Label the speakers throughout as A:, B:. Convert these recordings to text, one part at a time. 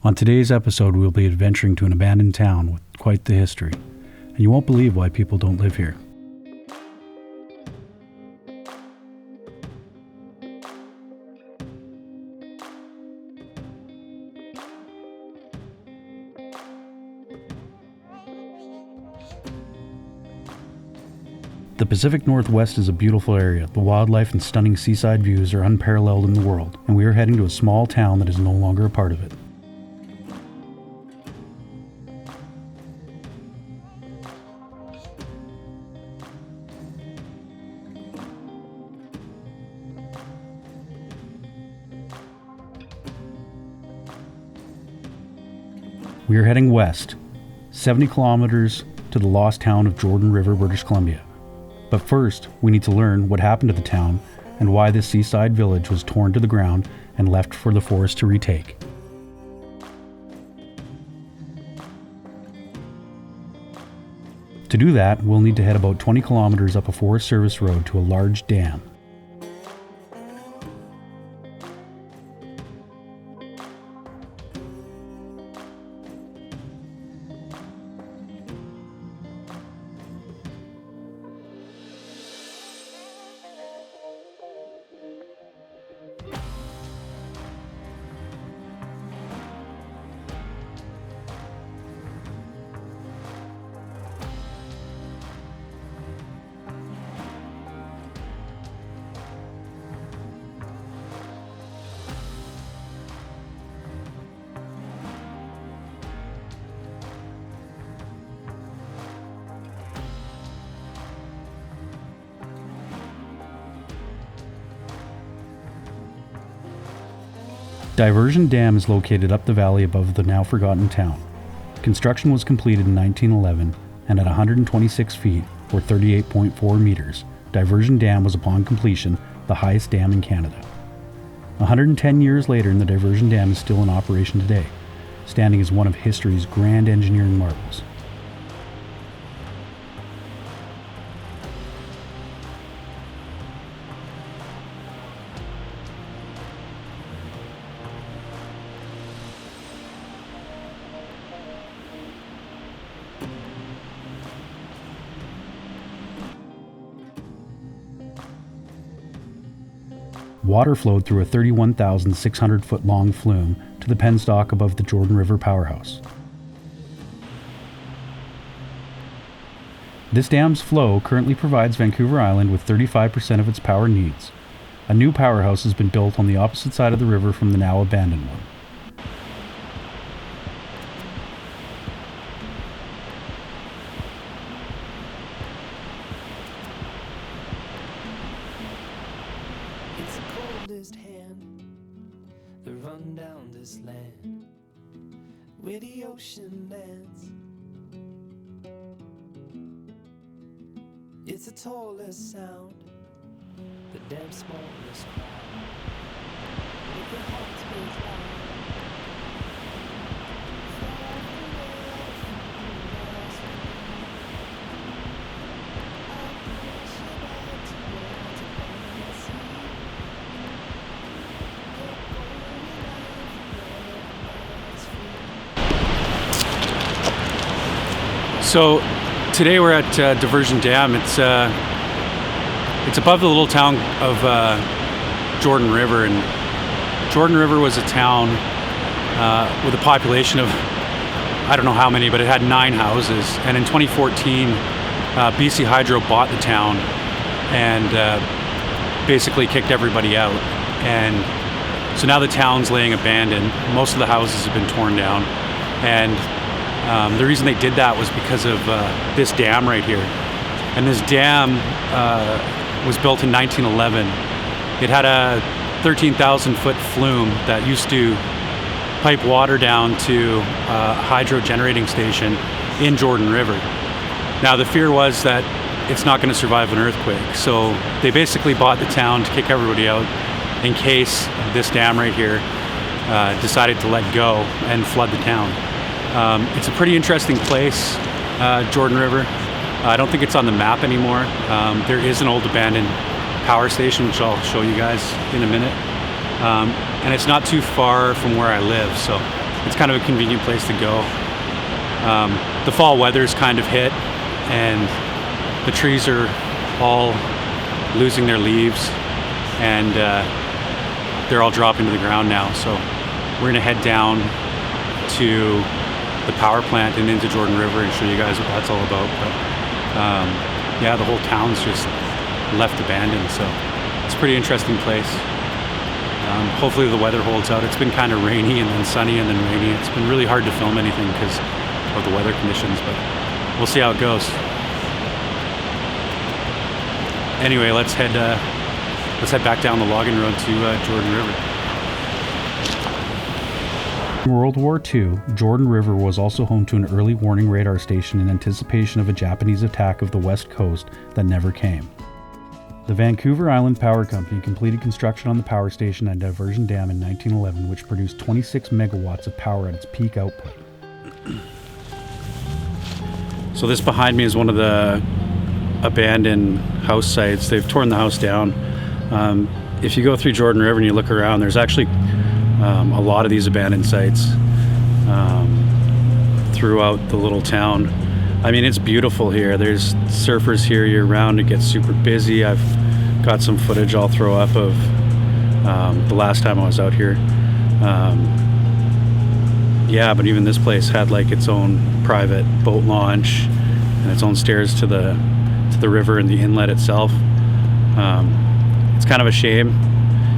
A: On today's episode, we'll be adventuring to an abandoned town with quite the history, and you won't believe why people don't live here. The Pacific Northwest is a beautiful area. The wildlife and stunning seaside views are unparalleled in the world, and we are heading to a small town that is no longer a part of it. We are heading west, 70 kilometers to the lost town of Jordan River, British Columbia. But first, we need to learn what happened to the town and why this seaside village was torn to the ground and left for the forest to retake. To do that, we'll need to head about 20 kilometers up a Forest Service road to a large dam. Diversion Dam is located up the valley above the now forgotten town. Construction was completed in 1911, and at 126 feet, or 38.4 meters, Diversion Dam was upon completion the highest dam in Canada. 110 years later, the Diversion Dam is still in operation today, standing as one of history's grand engineering marvels. Water flowed through a 31,600 foot long flume to the penstock above the Jordan River powerhouse. This dam's flow currently provides Vancouver Island with 35% of its power needs. A new powerhouse has been built on the opposite side of the river from the now abandoned one.
B: The run down this land where the ocean lands. It's the tallest sound, the damn smallest crowd, with their hearts beat loud.
A: So today we're at Diversion Dam. It's above the little town of Jordan River, and Jordan River was a town with a population of I don't know how many, but it had 9 houses. And in 2014, BC Hydro bought the town and basically kicked everybody out. And so now the town's laying abandoned. Most of the houses have been torn down, and the reason they did that was because of this dam right here. And this dam was built in 1911. It had a 13,000 foot flume that used to pipe water down to a hydro generating station in Jordan River. Now the fear was that it's not going to survive an earthquake, so they basically bought the town to kick everybody out in case this dam right here decided to let go and flood the town. It's a pretty interesting place, Jordan River. I don't think it's on the map anymore. There is an old abandoned power station, which I'll show you guys in a minute. And it's not too far from where I live, so it's kind of a convenient place to go. The fall weather's kind of hit, and the trees are all losing their leaves, and they're all dropping to the ground now. So we're gonna head down to the power plant and into Jordan River and show you guys what that's all about. But yeah, the whole town's just left abandoned, so it's a pretty interesting place. Hopefully the weather holds out. It's been kind of rainy and then sunny and then rainy. It's been really hard to film anything because of the weather conditions, but we'll see how it goes. Anyway, let's head back down the logging road to Jordan River.
C: In World War II, Jordan River was also home to an early warning radar station in anticipation of a Japanese attack of the west coast that never came. The Vancouver Island Power Company completed construction on the power station and Diversion Dam in 1911, which produced 26 megawatts of power at its peak output.
A: So this behind me is one of the abandoned house sites. They've torn the house down. If you go through Jordan River and you look around, there's actually a lot of these abandoned sites throughout the little town. I mean, it's beautiful here. There's surfers here year round. It gets super busy. I've got some footage I'll throw up of the last time I was out here. Yeah, but even this place had like its own private boat launch and its own stairs to the river and the inlet itself. It's kind of a shame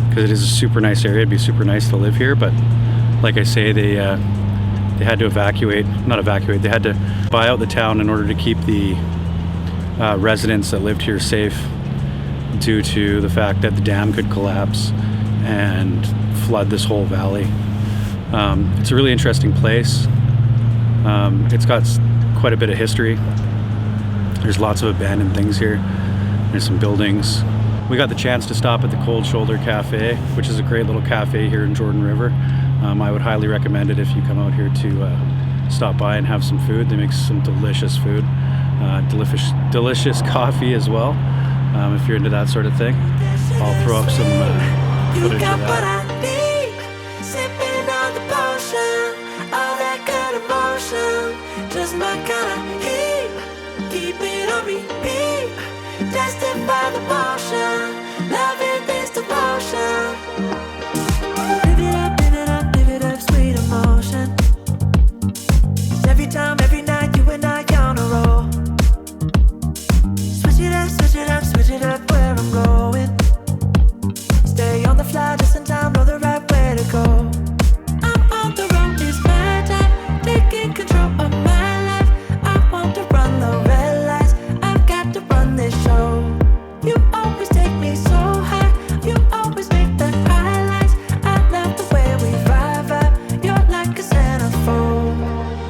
A: because it is a super nice area. It'd be super nice to live here, but like I say, they had to they had to buy out the town in order to keep the residents that lived here safe due to the fact that the dam could collapse and flood this whole valley. It's a really interesting place. It's got quite a bit of history. There's lots of abandoned things here. There's some buildings. We got the chance to stop at the Cold Shoulder Cafe, which is a great little cafe here in Jordan River. I would highly recommend it if you come out here to stop by and have some food. They make some delicious food, delicious coffee as well, if you're into that sort of thing. I'll throw up some footage of that.
B: Just my kind of heat, keep it on repeat. Tested by the motion, loving this devotion. Live it up, sweet emotion. 'Cause every time, every night, you and I on a roll. Switch it up where I'm going. Stay on the fly, just in time, know the right way to go. I'm on the road, it's my time, taking control of my life. I want to run the red lights, I've got to run this show. You always take me so high, you always make the highlights. I love the way we vibe, you're like a centerfold.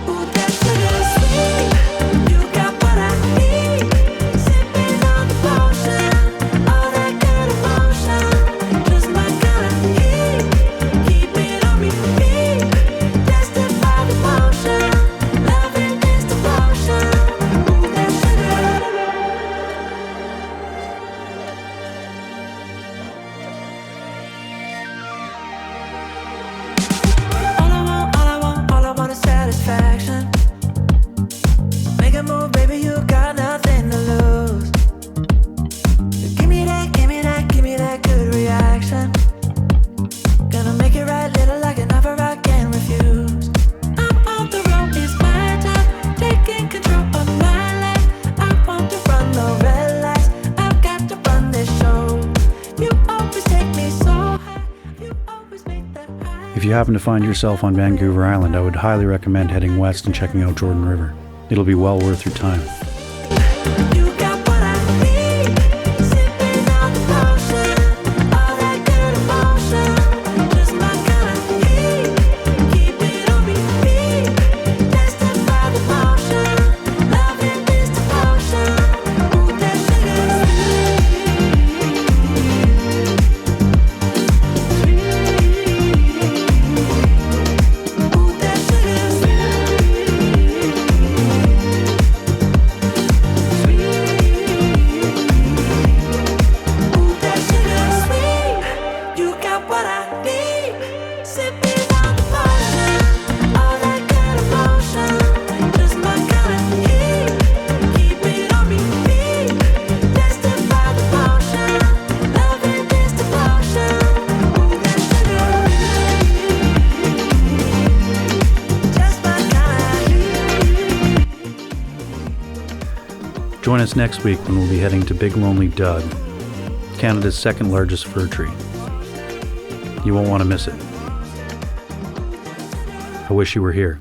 B: Ooh, that sugar sweet, you got what I need. Sipping on the potion, all that good emotion. Just my kind of heat, keep it on repeat. Tested by the motion, loving this devotion. Ooh, that sugar. All I want is satisfaction. Make a move, baby, you got nothing to lose. Give me that good reaction. Gonna make it right, little like an offer I can't refuse. I'm on the road, it's my time, taking control of my life. I want to run the red lights, I've got to run this show. You always take me so high, you always make that high.
C: If you happen to find yourself on Vancouver Island, I would highly recommend heading west and checking out Jordan River. It'll be well worth your time.
B: You got what I need, sipping on the potion, all that good emotion. Just my kind of heat, keep it on repeat. Tested by the motion, loving this devotion. Ooh, that sugar sweet. Ooh, that sugar sweet.
C: Join us next week when we'll be heading to Big Lonely Doug, Canada's second largest fir tree. You won't want to miss it. I wish you were here.